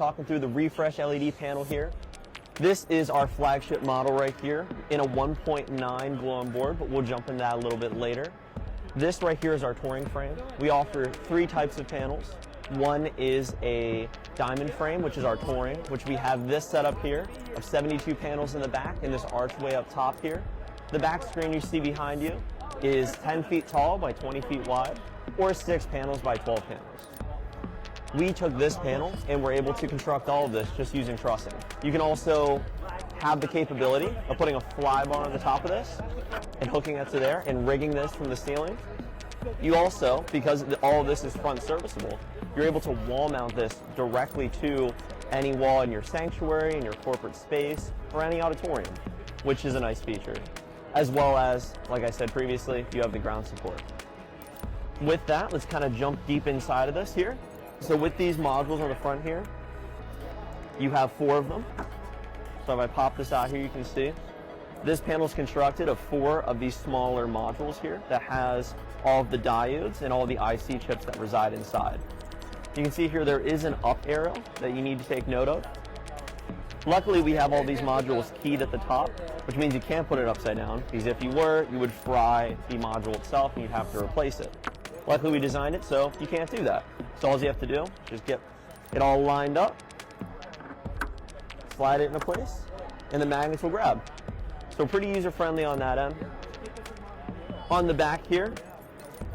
Talking through the refresh LED panel here. This is our flagship model right here in a 1.9 glow-on board, but we'll jump into that a little bit later. This right here is our touring frame. We offer 3 types of panels. One is a diamond frame, which is our touring, which we have this setup here of 72 panels in the back and this archway up top here. The back screen you see behind you is 10 feet tall by 20 feet wide, or 6 panels by 12 panels. We took this panel and were able to construct all of this just using trussing. You can also have the capability of putting a fly bar on the top of this and hooking it to there and rigging this from the ceiling. You also, because all of this is front serviceable, you're able to wall mount this directly to any wall in your sanctuary, in your corporate space, or any auditorium, which is a nice feature. As well as, like I said previously, you have the ground support. With that, let's kind of jump deep inside of this here. So with these modules on the front here, you have 4 of them. So if I pop this out here, you can see this panel is constructed of 4 of these smaller modules here that has all of the diodes and all the IC chips that reside inside. You can see here there is an up arrow that you need to take note of. Luckily, we have all these modules keyed at the top, which means you can't put it upside down, because if you were, you would fry the module itself and you'd have to replace it. Luckily, we designed it so you can't do that. So all you have to do is just get it all lined up, slide it into place, and the magnets will grab. So pretty user-friendly on that end. On the back here,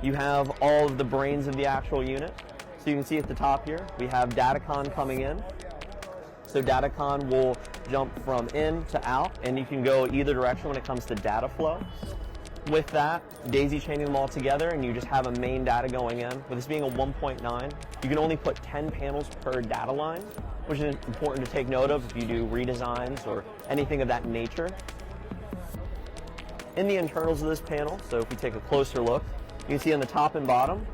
you have all of the brains of the actual unit. So you can see at the top here, we have Datacon coming in. So Datacon will jump from in to out, and you can go either direction when it comes to data flow. With that, daisy chaining them all together, and you just have a main data going in. With this being a 1.9, you can only put 10 panels per data line, which is important to take note of if you do redesigns or anything of that nature. In the internals of this panel, so if we take a closer look, you can see on the top and bottom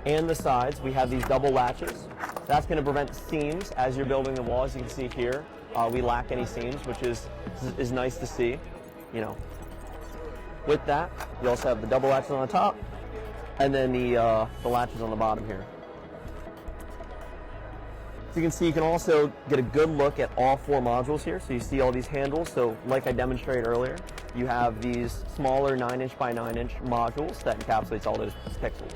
and the sides, we have these double latches. That's going to prevent seams as you're building the wall. As you can see here, we lack any seams, which is nice to see, you know. With that, you also have the double latches on the top, and then the latches on the bottom here. So you can see, you can also get a good look at all 4 modules here. So you see all these handles. So like I demonstrated earlier, you have these smaller 9-inch by 9-inch modules that encapsulates all those pixels.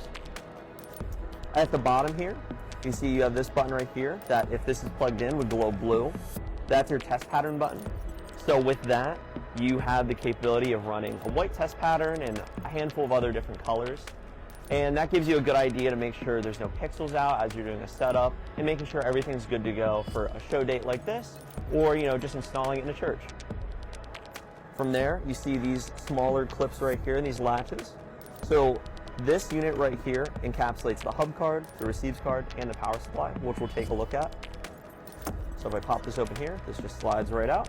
At the bottom here, you can see you have this button right here that, if this is plugged in, would glow blue. That's your test pattern button. So with that, you have the capability of running a white test pattern and a handful of other different colors. And that gives you a good idea to make sure there's no pixels out as you're doing a setup, and making sure everything's good to go for a show date like this, or just installing it in a church. From there, you see these smaller clips right here and these latches. So this unit right here encapsulates the hub card, the receives card, and the power supply, which we'll take a look at. So if I pop this open here, this just slides right out.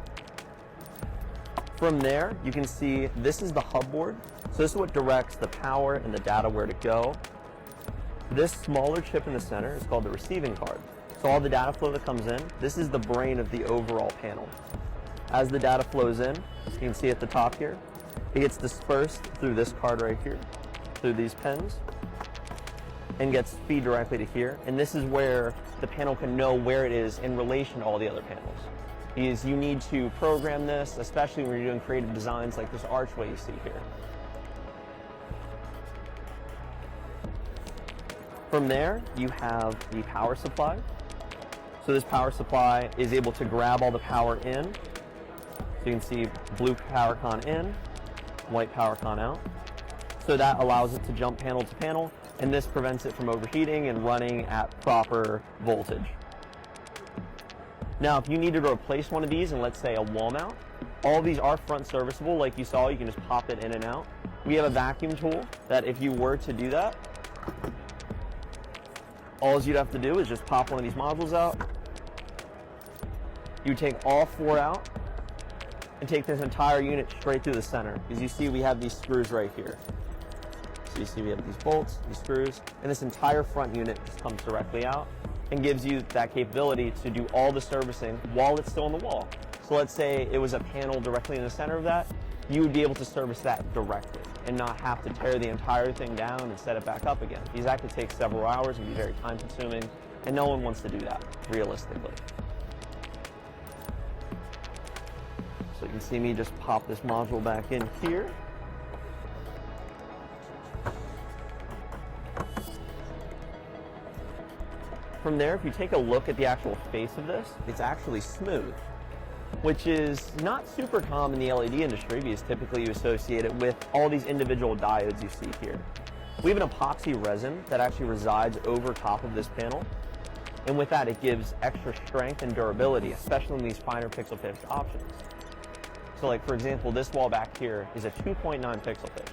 From there, you can see this is the hub board. So this is what directs the power and the data where to go. This smaller chip in the center is called the receiving card. So all the data flow that comes in, this is the brain of the overall panel. As the data flows in, you can see at the top here, it gets dispersed through this card right here, through these pins, and gets feed directly to here. And this is where the panel can know where it is in relation to all the other panels. Is you need to program this, especially when you're doing creative designs like this archway you see here. From there, you have the power supply. So this power supply is able to grab all the power in. So you can see blue power con in, white power con out. So that allows it to jump panel to panel, and this prevents it from overheating and running at proper voltage. Now, if you needed to replace one of these in, let's say, a wall mount, all of these are front serviceable. Like you saw, you can just pop it in and out. We have a vacuum tool that, if you were to do that, all you'd have to do is just pop one of these modules out. You take all 4 out and take this entire unit straight through the center. As you see, we have these screws right here. So you see we have these bolts, these screws, and this entire front unit just comes directly out and gives you that capability to do all the servicing while it's still on the wall. So let's say it was a panel directly in the center of that, you would be able to service that directly and not have to tear the entire thing down and set it back up again. Because that could take several hours and be very time consuming and no one wants to do that, realistically. So you can see me just pop this module back in here. From there, if you take a look at the actual face of this, it's actually smooth, which is not super common in the LED industry because typically you associate it with all these individual diodes you see here. We have an epoxy resin that actually resides over top of this panel, and with that it gives extra strength and durability, especially in these finer pixel pitch options. So like for example, this wall back here is a 2.9 pixel pitch.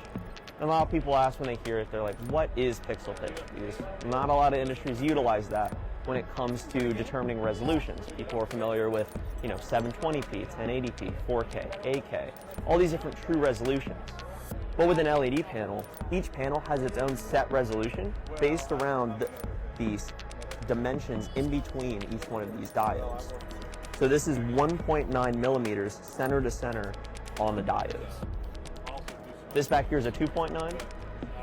And a lot of people ask when they hear it, they're like, what is pixel pitch? Because not a lot of industries utilize that when it comes to determining resolutions. People are familiar with, 720p, 1080p, 4K, 8K, all these different true resolutions. But with an LED panel, each panel has its own set resolution based around these dimensions in between each one of these diodes. So this is 1.9 millimeters center to center on the diodes. This back here is a 2.9,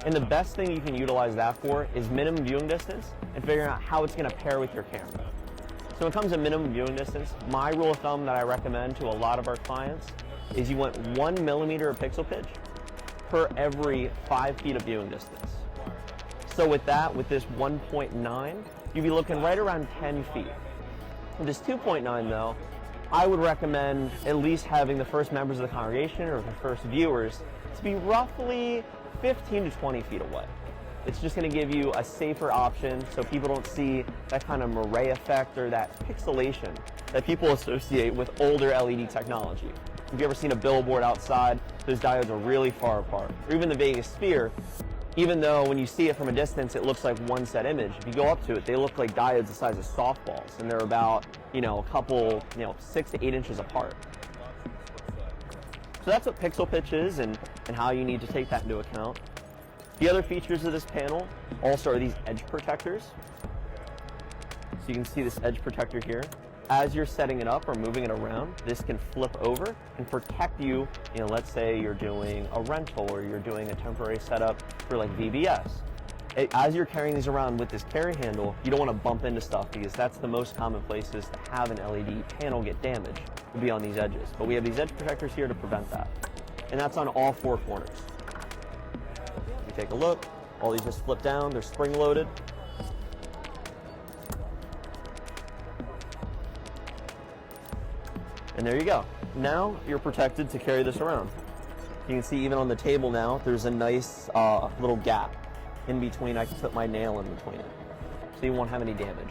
and the best thing you can utilize that for is minimum viewing distance and figuring out how it's going to pair with your camera. So when it comes to minimum viewing distance, my rule of thumb that I recommend to a lot of our clients is you want 1 millimeter of pixel pitch per every 5 feet of viewing distance. So with that, with this 1.9, you'd be looking right around 10 feet. With this 2.9 though, I would recommend at least having the first members of the congregation or the first viewers to be roughly 15 to 20 feet away. It's just going to give you a safer option so people don't see that kind of moire effect or that pixelation that people associate with older LED technology. Have you ever seen a billboard outside? Those diodes are really far apart. Or even the Vegas sphere, even though when you see it from a distance it looks like one set image, if you go up to it, they look like diodes the size of softballs, and they're about, a couple, 6 to 8 inches apart. So that's what pixel pitch is and how you need to take that into account. The other features of this panel also are these edge protectors. So you can see this edge protector here. As you're setting it up or moving it around, this can flip over and protect you. Let's say you're doing a rental or you're doing a temporary setup for like VBS. As you're carrying these around with this carry handle, you don't want to bump into stuff because that's the most common places to have an LED panel get damaged, would be on these edges. But we have these edge protectors here to prevent that. And that's on all 4 corners. If you take a look, all these just flip down, they're spring loaded. And there you go. Now you're protected to carry this around. You can see even on the table now, there's a nice little gap in between. I can put my nail in between it, so you won't have any damage.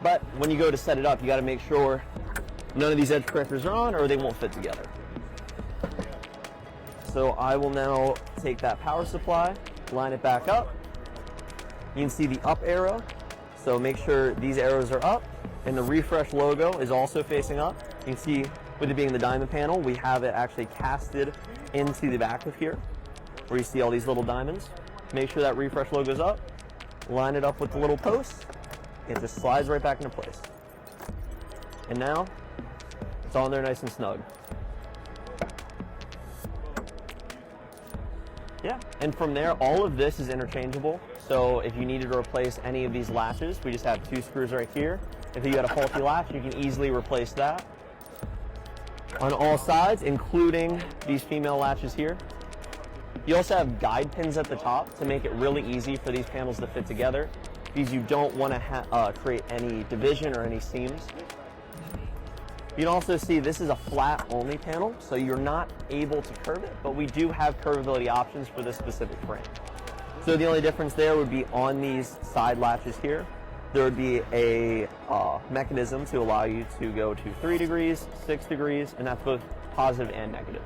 But when you go to set it up, you got to make sure none of these edge protectors are on or they won't fit together. So I will now take that power supply, line it back up. You can see the up arrow, so make sure these arrows are up, and the refresh logo is also facing up. You can see with it being the diamond panel, we have it actually casted into the back of here, where you see all these little diamonds. Make sure that refresh logo is up, line it up with the little posts, and it just slides right back into place. And now, it's all in there nice and snug. Yeah, and from there, all of this is interchangeable. So if you needed to replace any of these latches, we just have 2 screws right here. If you had a faulty latch, you can easily replace that. On all sides, including these female latches here. You also have guide pins at the top to make it really easy for these panels to fit together, because you don't want to create any division or any seams. You can also see this is a flat only panel, so you're not able to curve it, but we do have curvability options for this specific frame. So the only difference there would be on these side latches here, there would be a mechanism to allow you to go to 3 degrees, 6 degrees, and that's both positive and negative.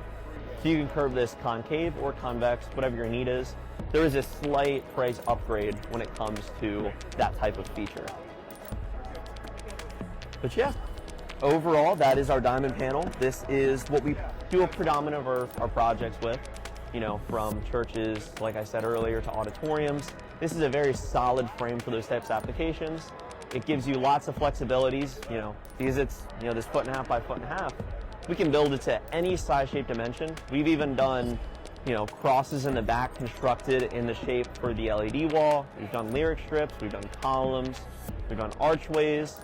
So you can curve this concave or convex, whatever your need is. There is a slight price upgrade when it comes to that type of feature. But yeah. Overall, that is our diamond panel. This is what we do a predominant of our projects with, from churches, like I said earlier, to auditoriums. This is a very solid frame for those types of applications. It gives you lots of flexibilities, because it's, this 1.5 by 1.5 feet. We can build it to any size, shape, dimension. We've even done, crosses in the back constructed in the shape for the LED wall. We've done lyric strips, we've done columns, we've done archways.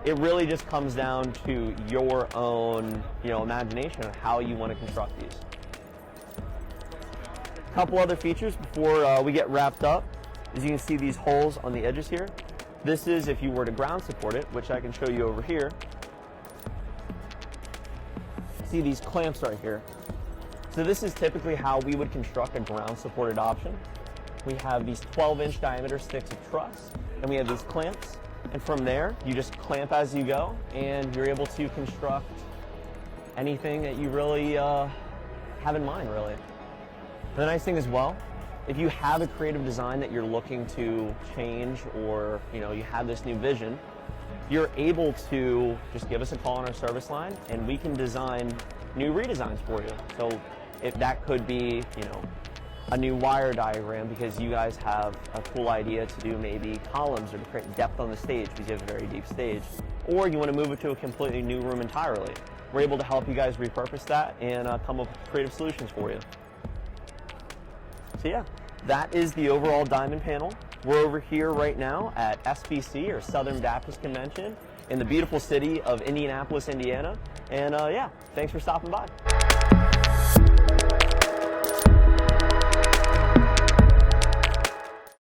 It really just comes down to your own, imagination of how you want to construct these. A couple other features before we get wrapped up. As you can see, these holes on the edges here. This is if you were to ground support it, which I can show you over here. See these clamps right here. So this is typically how we would construct a ground supported option. We have these 12-inch diameter sticks of truss, and we have these clamps. And from there, you just clamp as you go, and you're able to construct anything that you really have in mind, really. The nice thing as well, if you have a creative design that you're looking to change, or you have this new vision, you're able to just give us a call on our service line, and we can design new redesigns for you. So if that could be, a new wire diagram because you guys have a cool idea to do maybe columns or to create depth on the stage because you have a very deep stage, or you want to move it to a completely new room entirely. We're able to help you guys repurpose that and come up with creative solutions for you. So yeah, that is the overall diamond panel. We're over here right now at SBC, or Southern Baptist Convention, in the beautiful city of Indianapolis, Indiana. And yeah, thanks for stopping by.